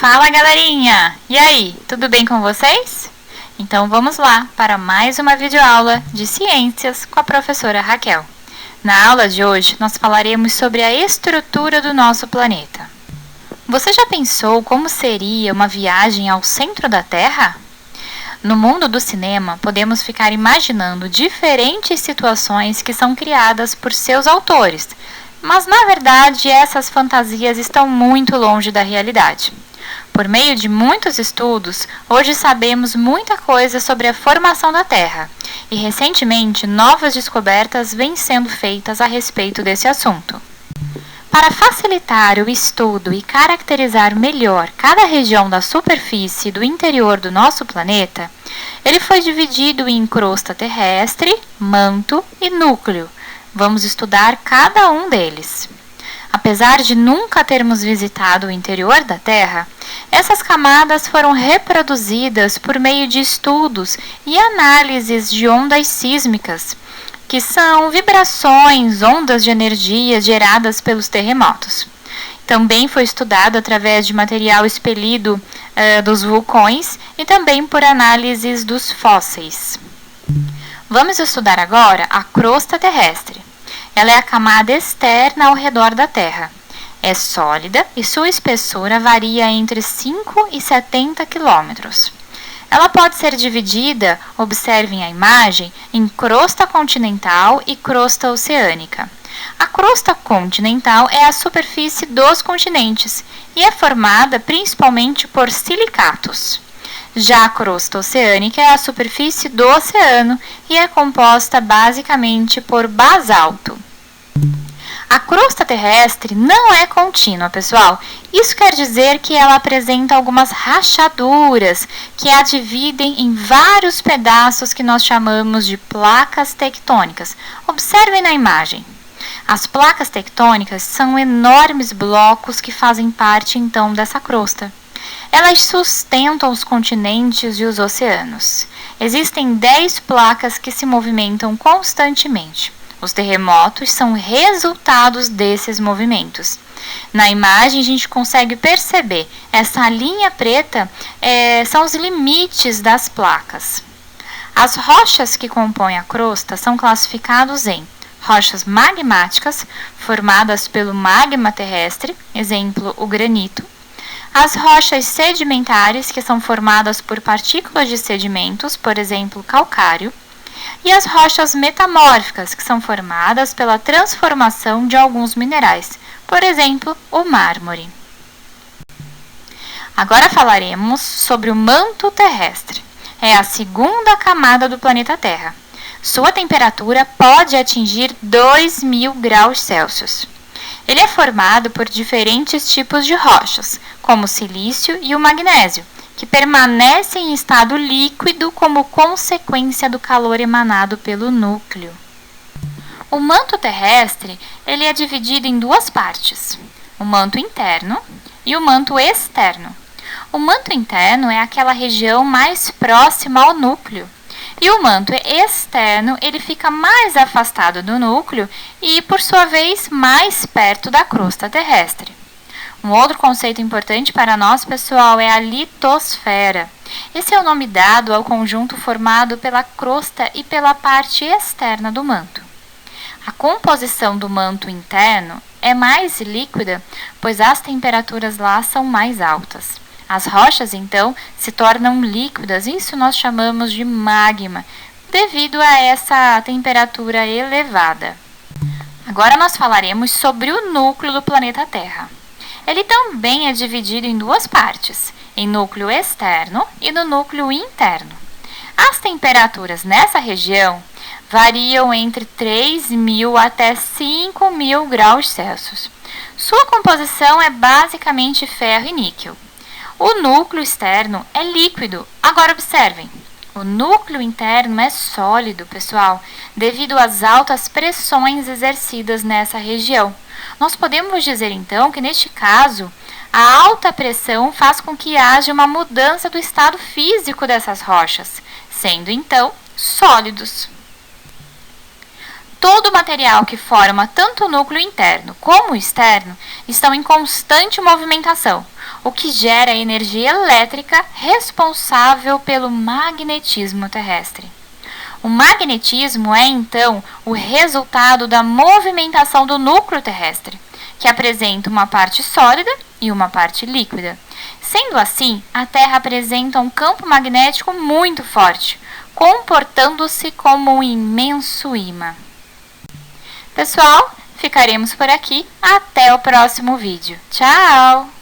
Fala, galerinha! E aí, tudo bem com vocês? Então vamos lá para mais uma videoaula de ciências com a professora Raquel. Na aula de hoje, nós falaremos sobre a estrutura do nosso planeta. Você já pensou como seria uma viagem ao centro da Terra? No mundo do cinema, podemos ficar imaginando diferentes situações que são criadas por seus autores, mas na verdade essas fantasias estão muito longe da realidade. Por meio de muitos estudos, hoje sabemos muita coisa sobre a formação da Terra, e recentemente novas descobertas vêm sendo feitas a respeito desse assunto. Para facilitar o estudo e caracterizar melhor cada região da superfície do interior do nosso planeta, ele foi dividido em crosta terrestre, manto e núcleo. Vamos estudar cada um deles. Apesar de nunca termos visitado o interior da Terra, essas camadas foram reproduzidas por meio de estudos e análises de ondas sísmicas, que são vibrações, ondas de energia geradas pelos terremotos. Também foi estudado através de material expelido dos vulcões e também por análises dos fósseis. Vamos estudar agora a crosta terrestre. Ela é a camada externa ao redor da Terra. É sólida e sua espessura varia entre 5 e 70 quilômetros. Ela pode ser dividida, observem a imagem, em crosta continental e crosta oceânica. A crosta continental é a superfície dos continentes e é formada principalmente por silicatos. Já a crosta oceânica é a superfície do oceano e é composta basicamente por basalto. A crosta terrestre não é contínua, pessoal. Isso quer dizer que ela apresenta algumas rachaduras que a dividem em vários pedaços que nós chamamos de placas tectônicas. Observem na imagem. As placas tectônicas são enormes blocos que fazem parte, então, dessa crosta. Elas sustentam os continentes e os oceanos. Existem 10 placas que se movimentam constantemente. Os terremotos são resultados desses movimentos. Na imagem a gente consegue perceber, essa linha preta são os limites das placas. As rochas que compõem a crosta são classificadas em rochas magmáticas, formadas pelo magma terrestre, exemplo, o granito. As rochas sedimentares, que são formadas por partículas de sedimentos, por exemplo, calcário. E as rochas metamórficas, que são formadas pela transformação de alguns minerais, por exemplo, o mármore. Agora falaremos sobre o manto terrestre. É a segunda camada do planeta Terra. Sua temperatura pode atingir 2.000 graus Celsius. Ele é formado por diferentes tipos de rochas, como o silício e o magnésio, que permanecem em estado líquido como consequência do calor emanado pelo núcleo. O manto terrestre ele é dividido em duas partes, o manto interno e o manto externo. O manto interno é aquela região mais próxima ao núcleo, e o manto externo ele fica mais afastado do núcleo e, por sua vez, mais perto da crosta terrestre. Um outro conceito importante para nós, pessoal, é a litosfera. Esse é o nome dado ao conjunto formado pela crosta e pela parte externa do manto. A composição do manto interno é mais líquida, pois as temperaturas lá são mais altas. As rochas, então, se tornam líquidas, isso nós chamamos de magma, devido a essa temperatura elevada. Agora nós falaremos sobre o núcleo do planeta Terra. Ele também é dividido em duas partes, em núcleo externo e no núcleo interno. As temperaturas nessa região variam entre 3.000 até 5.000 graus Celsius. Sua composição é basicamente ferro e níquel. O núcleo externo é líquido. Agora observem, o núcleo interno é sólido, pessoal, devido às altas pressões exercidas nessa região. Nós podemos dizer, então, que neste caso, a alta pressão faz com que haja uma mudança do estado físico dessas rochas, sendo, então, sólidos. Todo material que forma tanto o núcleo interno como o externo estão em constante movimentação, o que gera a energia elétrica responsável pelo magnetismo terrestre. O magnetismo é, então, o resultado da movimentação do núcleo terrestre, que apresenta uma parte sólida e uma parte líquida. Sendo assim, a Terra apresenta um campo magnético muito forte, comportando-se como um imenso imã. Pessoal, ficaremos por aqui. Até o próximo vídeo. Tchau!